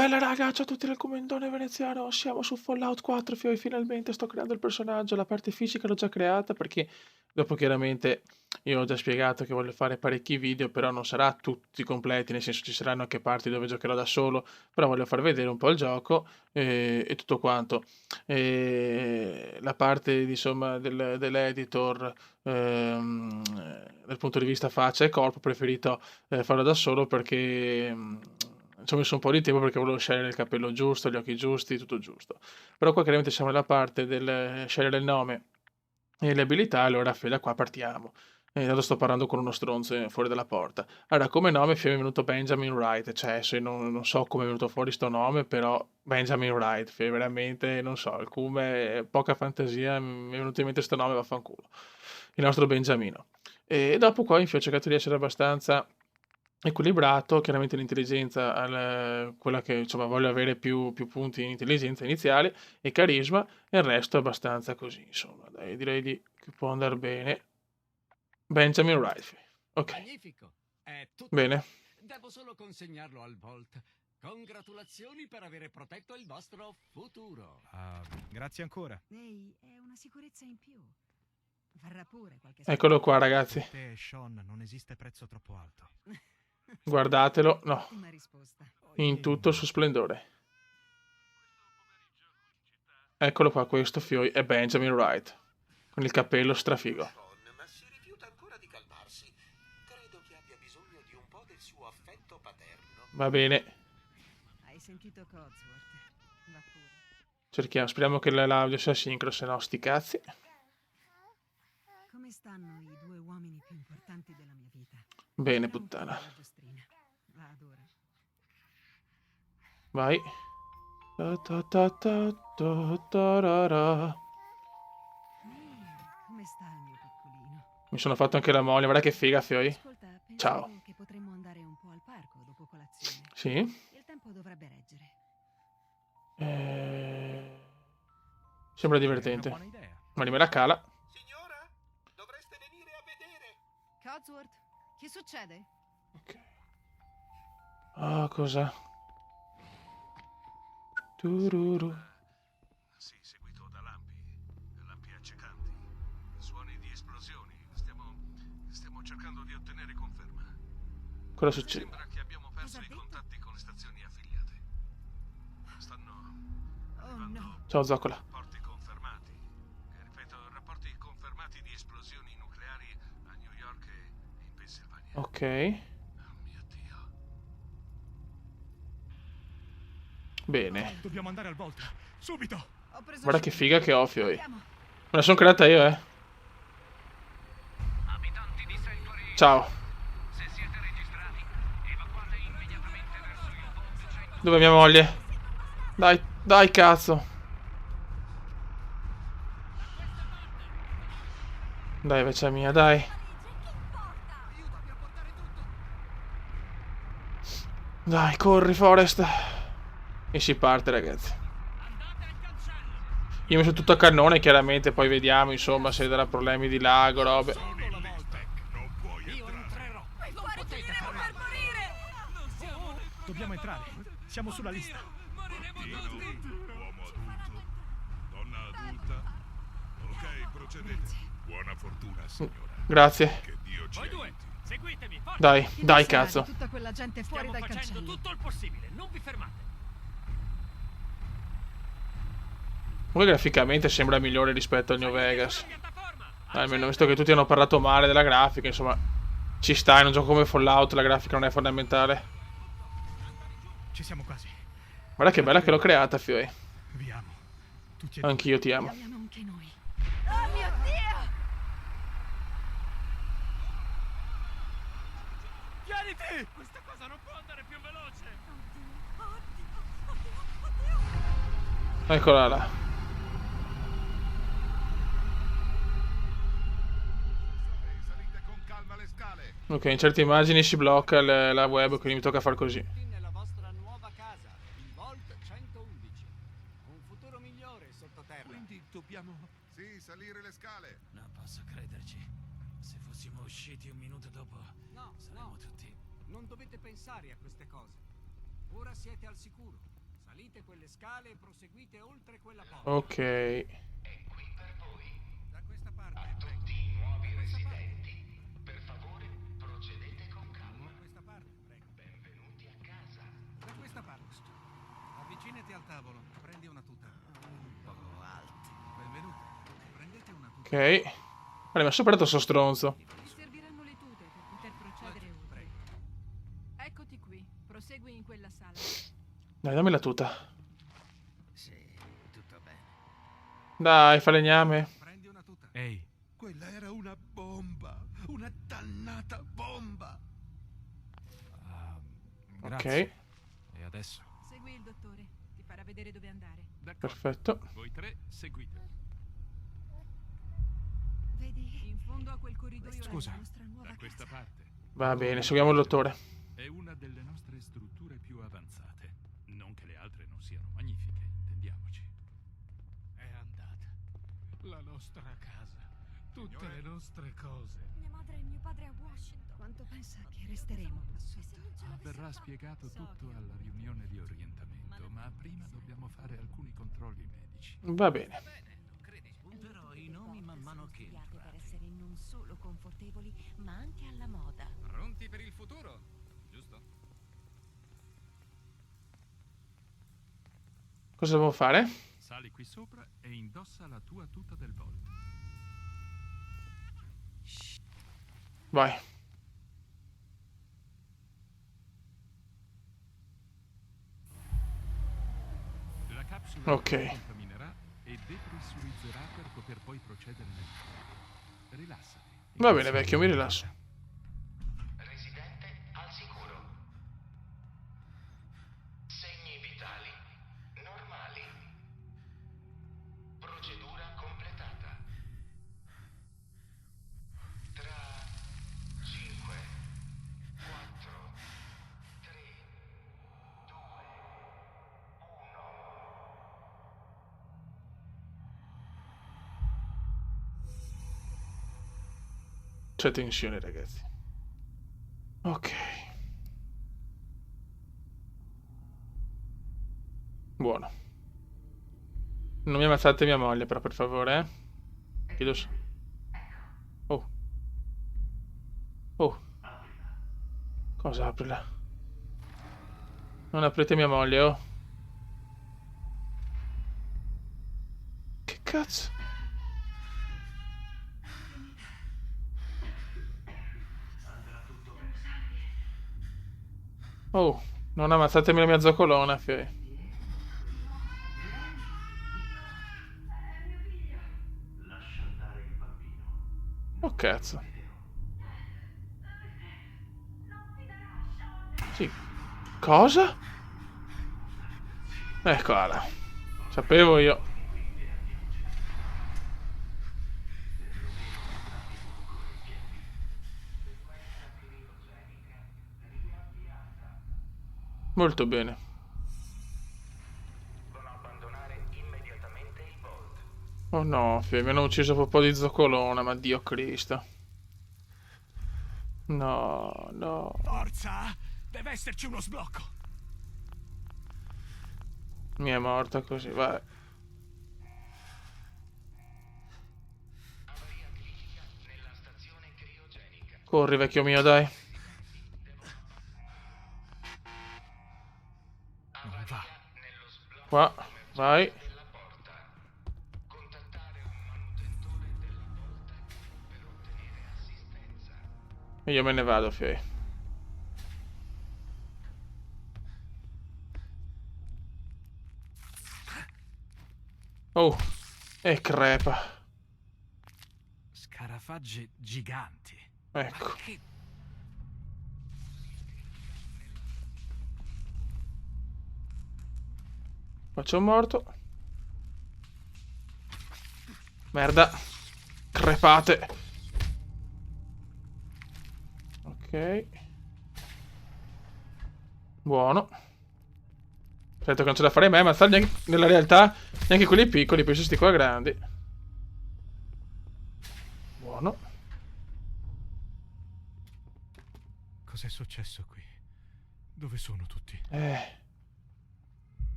Bella raga, ciao a tutti dal commentone veneziano, siamo su Fallout 4, finalmente sto creando il personaggio, la parte fisica l'ho già creata perché dopo chiaramente io ho già spiegato che voglio fare parecchi video, però non sarà tutti completi, nel senso ci saranno anche parti dove giocherò da solo, però voglio far vedere un po' il gioco e tutto quanto. La parte insomma dell'editor dal punto di vista faccia e corpo ho preferito farlo da solo perché ci ho messo un po' di tempo perché volevo scegliere il capello giusto, gli occhi giusti, tutto giusto. Però qua chiaramente siamo nella parte del scegliere il nome e le abilità, allora da qua partiamo. Tanto sto parlando con uno stronzo fuori dalla porta. Allora, come nome mi è venuto Benjamin Wright, cioè se non so come è venuto fuori sto nome, però Benjamin Wright, veramente, non so, alcune poca fantasia, mi è venuto in mente sto nome, vaffanculo. Il nostro Benjamino. E dopo qua infine ho cercato di essere abbastanza equilibrato, chiaramente l'intelligenza, quella che insomma voglio avere più punti in intelligenza iniziale e carisma, e il resto è abbastanza così, insomma, dai, direi che può andare bene. Benjamin Wright, ok, Magnifico, è tutto. bene. Devo solo consegnarlo al Vault. Congratulazioni per avere protetto il vostro futuro. Grazie ancora. Ehi, è una sicurezza in più. Varrà pure qualche Eccolo qua ragazzi, Per te, Sean, non esiste prezzo troppo alto. guardatelo, no, ottima risposta. in tutto il suo splendore. Eccolo qua, questo è Benjamin Wright, con il cappello strafigo. Ma si rifiuta ancora di calmarsi. Credo che abbia bisogno di un po' del suo affetto paterno. Va bene, Hai sentito Codsworth? Va pure. speriamo che l'audio sia sincro, se no sti cazzi. Come stanno i due uomini più importanti della mia vita? Bene, Tira un po' puttana. della giostrina. La adoro. Vai. Ta-ta-ta-ta-ta-ta-ra-ra. Come sta il mio piccolino? Mi sono fatto anche la moglie, guarda che figa, Fioi. Ascolta, pensavo Ciao. che potremmo andare un po' al parco dopo colazione. Sì? Il tempo dovrebbe reggere. Sembra È una divertente. buona idea. Ma me la cala. Signora, dovreste venire a vedere. Codsworth, che succede? Ok. Ah, cosa? Tururu. Sì, seguito da lampi accecanti, suoni di esplosioni. Stiamo cercando di ottenere conferma. Cosa succede? Sembra che abbiamo perso Cosa ha i detto? contatti con le stazioni affiliate. Stanno arrivando no. Ciao, Zoccola. rapporti confermati. Ripeto, rapporti confermati di esplosioni nucleari a New York e in Pennsylvania. Ok. Oh mio Dio. Bene. Dobbiamo andare al Vault. Subito! Ho preso Guarda che scena. figa che ho, Fioi. Me Andiamo. la sono creata io, Abitanti di Sanctuary, Ciao. se siete registrati, evacuate immediatamente verso il Vault 100. Dov'è mia moglie? Dai, dai, cazzo. Dai, vecchia mia, dai. Dai, corri, Forest. E si parte, ragazzi. Io mi sono tutto a cannone, chiaramente, poi vediamo, insomma, se darà problemi di lago, robe. Io entrerò. Non potete Dobbiamo entrare. Siamo sulla lista. Uomo adulto, donna adulta. Ok, procedete. Buona fortuna, signora. Grazie. Che Dio ci Voi due, aiuti. seguitemi, forza. Dai, Che dai, ne sarà cazzo. di tutta quella gente fuori Stiamo dal facendo cancello. tutto il possibile, non vi fermate. Comunque graficamente sembra migliore rispetto al New Vegas. Sulla piattaforma. Almeno, visto che tutti hanno parlato male della grafica, insomma, ci sta, in un gioco come Fallout la grafica non è fondamentale. Ci siamo quasi. Guarda che bella che l'ho creata, Fioi. Vi amo. Tutti e due. Anch'io ti Ti amo. amiamo anche noi. Oh mio Dio! Tieniti! Questa cosa non può andare più veloce. Eccola là. Salite con calma le scale. Ok, in certe immagini si blocca la web, quindi mi tocca far così. Nella vostra nuova casa, il Vault 111. Un futuro migliore sottoterra. Quindi dobbiamo... Sì, salire le scale. Non posso crederci. Se fossimo usciti un minuto dopo, saremmo tutti. Non dovete pensare a queste cose. Ora siete al sicuro. Salite quelle scale e proseguite oltre quella porta. Ok. Da questa parte, prego. Tutti i nuovi Da questa parte. residenti, per favore, procedete con calma. Da questa parte, prego. Benvenuti a casa. Da questa parte. Avvicinati al tavolo. Prendi una tuta. Un po' alti. Benvenuti. Prendete una tuta. Ok. Vale, mi ha superato sto stronzo. Ti serviranno le tute per poter procedere oltre. Prego. Eccoti qui. Prosegui in quella sala. Dai, dammi la tuta. Sì, tutto bene. Dai, falegname. Prendi una tuta. Ehi, Quella era una bomba, una dannata bomba. grazie. Ok, E adesso? Segui il dottore. Ti farà vedere dove andare. D'accordo. perfetto. Voi tre seguite. Vedi? In fondo a quel corridoio Scusa, è la nostra nuova da questa casa. parte. Va bene, seguiamo il dottore. È una delle nostre strutture più avanzate. Non che le altre non siano magnifiche, intendiamoci. È andata. La nostra casa. Tutte le nostre cose. Mia madre e mio padre a Washington. Quanto pensa che resteremo qua E se sotto? non ce l'avessero Verrà fatta? spiegato So tutto che- alla riunione di orientamento, ma prima dobbiamo fare alcuni controlli medici. Va bene. Però i nomi man mano che Studiate per entrate. essere non solo confortevoli, ma anche alla moda. Pronti per il futuro? Giusto? Cosa devo fare? Sali qui sopra e indossa la tua tuta del Volt. Vai. La capsula Ok. ti contaminerà e depressurizzerà per poter poi procedere nel futuro. Rilassati. Va bene, vecchio, mi rilasso. Residente al sicuro. Segni vitali normali. Procedura completata. Tra 5, 4, 3, 2, 1. C'è tensione, ragazzi. Ok. Buono. Non mi ammazzate mia moglie, però, per favore, eh. Chiedo s- Oh. Oh. Cosa aprila? Non aprite mia moglie, oh. Che cazzo? Oh, non ammazzatemi la mia zoccolona, fei. Oh cazzo. Sì. Cosa? Eccola. Sapevo io. Molto bene. Devono abbandonare immediatamente il Vault. Oh no, fei, mi hanno ucciso un po' di zoccolona, ma Dio Cristo. No, no. Forza! Deve esserci uno sblocco! Mi è morta così, vai. Avaria critica nella stazione criogenica. Corri, vecchio mio, dai. Non va. Nello sblocco Qua, vai. della porta. Contattare un manutentore della Vault per ottenere assistenza. E io me ne vado, fei. Oh, e crepa. Scarafaggi giganti. Ecco. Che... Faccio un morto. Merda. Crepate. Ok. Buono. Certo che non ce la farei mai ammazzare neanche nella realtà. Neanche quelli piccoli, penso sti qua grandi. Buono. Cos'è successo qui? Dove sono tutti?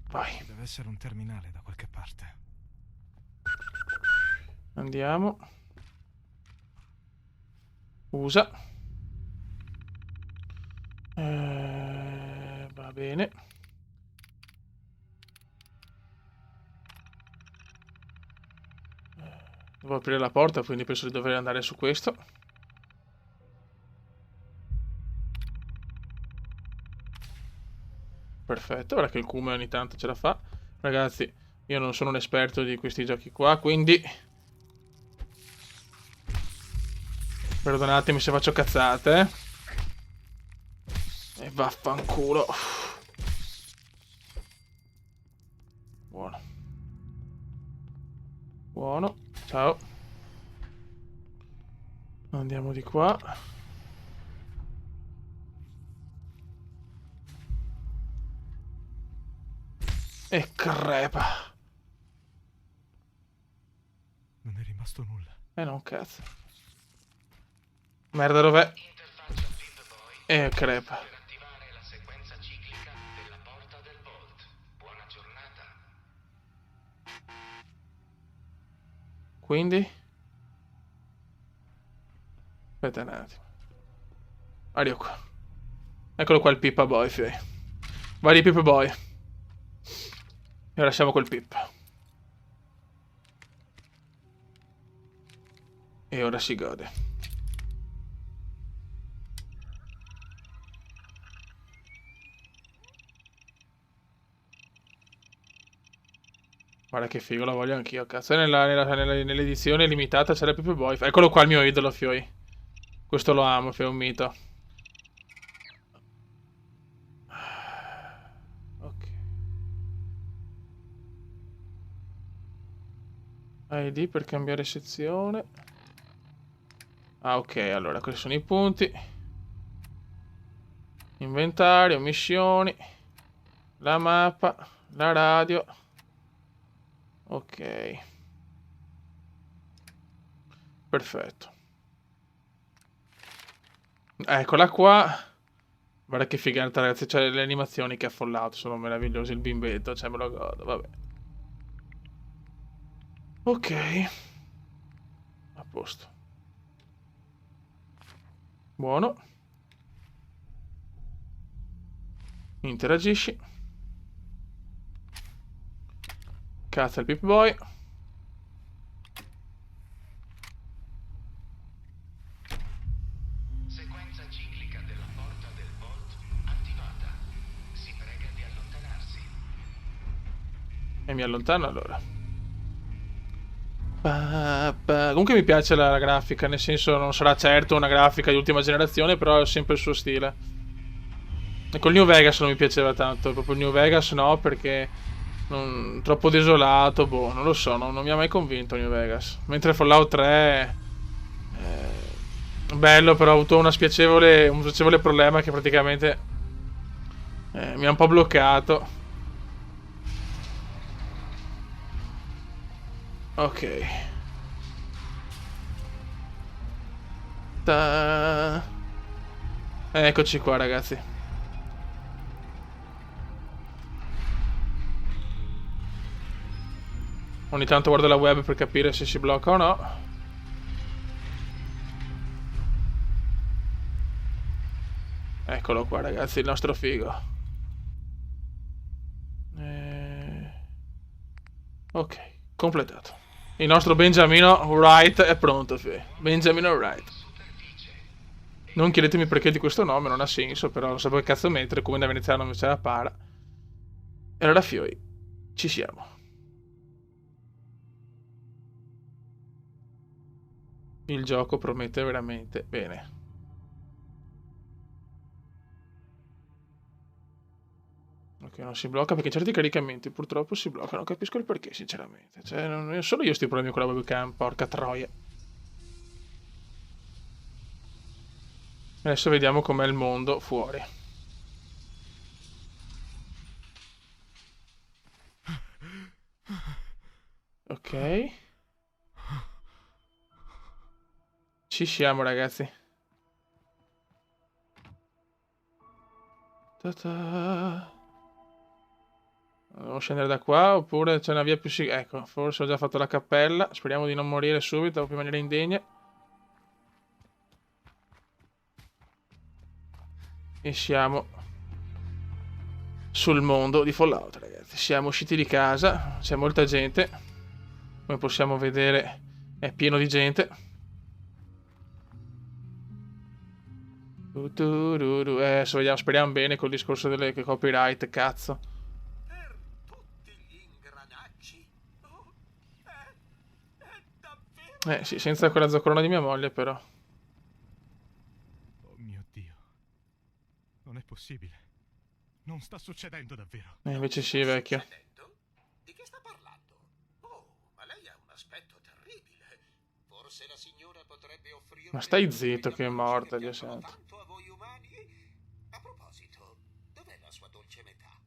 Vai. Ci deve essere un terminale da qualche parte. Andiamo. Usa. Va bene. Devo aprire la porta, quindi penso di dover andare su questo. Perfetto, ora che il cume ogni tanto ce la fa. Ragazzi, io non sono un esperto di questi giochi qua, quindi perdonatemi se faccio cazzate, E vaffanculo. Buono. Buono. Ciao. Andiamo di qua. E crepa. Non è rimasto nulla. No, cazzo. Merda, dov'è? E crepa. attivare la sequenza ciclica della porta del Vault. Buona giornata. Quindi? Aspetta un attimo. Arrivo qua. Eccolo qua il Pippa Boy, fai. Vai di Pippa Boy. E lasciamo quel Pippa. E ora si gode. Guarda che figo, la voglio anch'io, cazzo. E nell'edizione limitata c'era Pippa Boy. Eccolo qua il mio idolo, fioi. Questo lo amo, è un mito. Ok. ID per cambiare sezione. Ah, ok, allora, questi sono i punti. Inventario, missioni. La mappa, la radio. Ok. Perfetto. Eccola qua. Guarda che figata, ragazzi. Cioè, le animazioni che ha follato sono meravigliose. Il bimbetto, cioè, me lo godo, vabbè. Ok. A posto. Buono. Interagisci. Cazzo il Pip Boy. Sequenza ciclica della porta del Vault attivata. Si prega di allontanarsi. E mi allontano allora. Comunque mi piace la grafica, nel senso non sarà certo una grafica di ultima generazione, però è sempre il suo stile. Ecco, il New Vegas non mi piaceva tanto, proprio il New Vegas no, perché troppo desolato, boh, non lo so, non mi ha mai convinto New Vegas. Mentre Fallout 3 bello, però ho avuto un spiacevole problema che praticamente mi ha un po' bloccato. Ok. Eccoci qua, ragazzi. Ogni tanto guardo la web per capire se si blocca o no. Eccolo qua, ragazzi, il nostro figo. Ok, completato. Il nostro Benjamino Wright è pronto, Benjamino Wright. Non chiedetemi perché di questo nome, non ha senso, però non so che cazzo mettere, come da veneziano non ce la para. E allora, fioi, ci siamo. Il gioco promette veramente bene. Ok, non si blocca perché certi caricamenti purtroppo si bloccano. Non capisco il perché, sinceramente. Cioè, non solo io sto problemi con la webcam, porca troia. Adesso vediamo com'è il mondo fuori. Ok. Ci siamo, ragazzi. Dobbiamo scendere da qua oppure c'è una via più sicura? Ecco, forse ho già fatto la cappella. Speriamo di non morire subito o in maniera indegna. E siamo sul mondo di Fallout, ragazzi. Siamo usciti di casa, c'è molta gente. Come possiamo vedere è pieno di gente. Adesso vediamo, speriamo bene col discorso delle copyright, cazzo. Per tutti gli ingranaggi. Oh, è davvero... Sì, senza quella zoccolona di mia moglie, però. Oh mio Dio. Non è possibile. Non sta succedendo davvero. Invece sì, vecchio. Succedendo? Di che sta parlando? Oh, ma lei ha un aspetto terribile. Forse la signora potrebbe offrire... Ma stai zitto che è morta, Dio santo. Tanto a voi umani. A proposito, dov'è la sua dolce metà?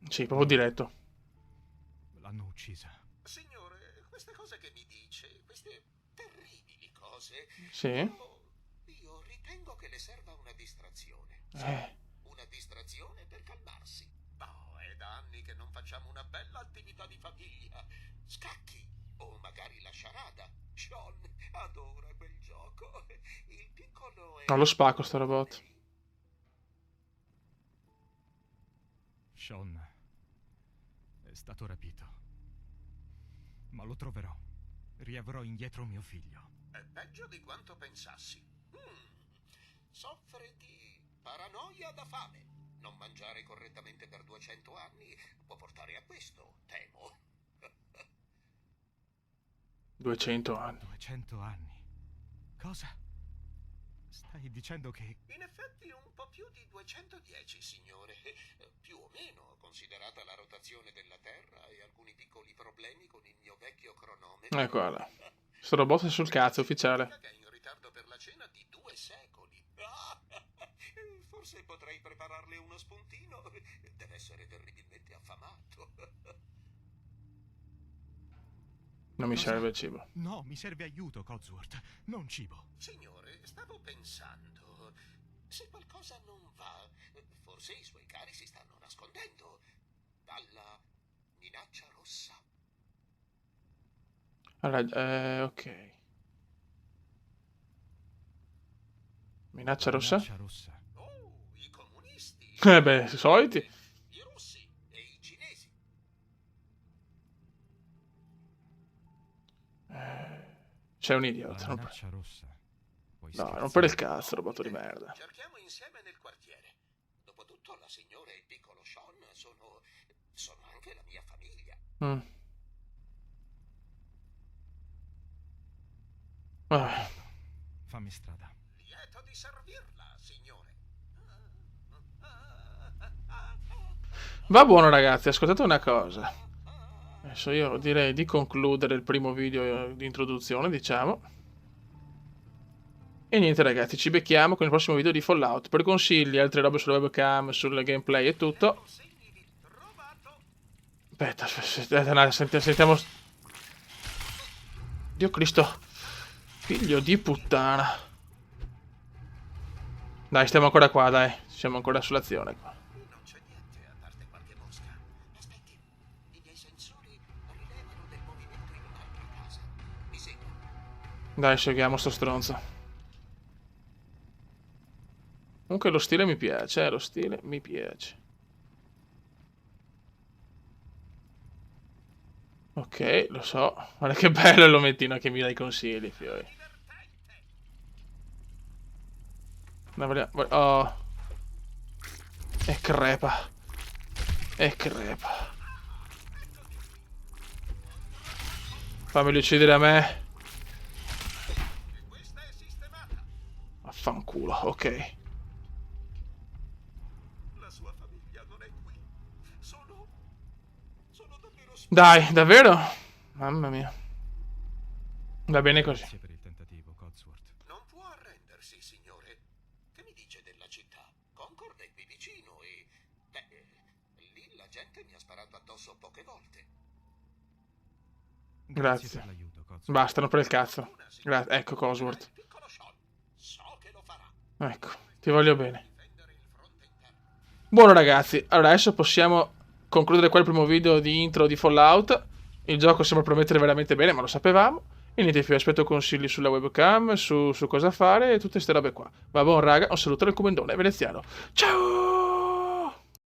Sì, proprio diretto. L'hanno uccisa. Signore, queste cose che mi dice, queste terribili cose... Sì. Io ritengo che le serva una distrazione. Una distrazione per calmarsi. Oh, è da anni che non facciamo una bella attività di famiglia. Scacchi o magari la sciarada. Sean adora quel gioco. Il piccolo è... No, lo spacco sto robot. Sean è stato rapito. Ma lo troverò. Riavrò indietro mio figlio. È peggio di quanto pensassi. Soffre di paranoia da fame. Non mangiare correttamente per 200 anni può portare a questo, temo. 200 anni. 200 anni. Cosa? Stai dicendo che... In effetti un po' più di 210, signore. Più o meno, considerata la rotazione della Terra e alcuni piccoli problemi con il mio vecchio cronometro. Ecco là. Sto robot è sul cazzo, ufficiale. Che è in ritardo per la cena di 2 secoli. Forse potrei prepararle uno spuntino. Deve essere terribilmente affamato. Non mi serve il cibo. No, mi serve aiuto, Codsworth. Non cibo. Signore, stavo pensando, se qualcosa non va, forse i suoi cari si stanno nascondendo dalla minaccia rossa. Allora, ok. Minaccia rossa? Minaccia rossa. Oh, i comunisti. Beh, i soliti. I russi e i cinesi. C'è un idiota. La Non minaccia rossa. Puoi no, scherzare? non per il cazzo, robot di merda. Cerchiamo insieme nel quartiere. Dopotutto la signora e il piccolo Sean sono anche la mia famiglia. Vabbè. Fammi strada. Lieto di servirla, signore. Va buono, ragazzi, ascoltate una cosa. Adesso io direi di concludere il primo video di introduzione, diciamo. E niente, ragazzi, ci becchiamo con il prossimo video di Fallout. Per consigli, altre robe sulla webcam, sul gameplay e tutto. Aspetta, sentiamo. Dio Cristo. Figlio di puttana. Dai, stiamo ancora qua, dai. Siamo ancora sull'azione qua. Non c'è niente a parte qualche mosca. Aspetti, i miei sensori rilevano del movimento in un'altra casa. Mi segua. Dai, seguiamo sto stronzo. Comunque lo stile mi piace, lo stile mi piace. Ok, lo so. Guarda che bello il lomettino che mi dà i consigli, fioi. No, oh. E crepa. E crepa. Fammeli uccidere a me. Affanculo, ok. La sua famiglia non è qui. Sono davvero... Dai, davvero? Mamma mia. Va bene così. Grazie per il tentativo, Codsworth. Non può arrendersi, signore. Che mi dice della città? Concord è qui vicino e... Beh, lì la gente mi ha sparato addosso poche volte. Grazie. per l'aiuto, Codsworth. Basta, non per il cazzo. Ecco, Cosworth. Piccolo Sean, so che lo farà. Ecco, ti voglio bene. Difendere Buono ragazzi, allora adesso possiamo concludere qua il primo video di intro di Fallout. Il gioco sembra promettere veramente bene, ma lo sapevamo. E niente più, aspetto consigli sulla webcam, su cosa fare e tutte ste robe qua. Va buon raga, un saluto dal comandone veneziano. Ciao!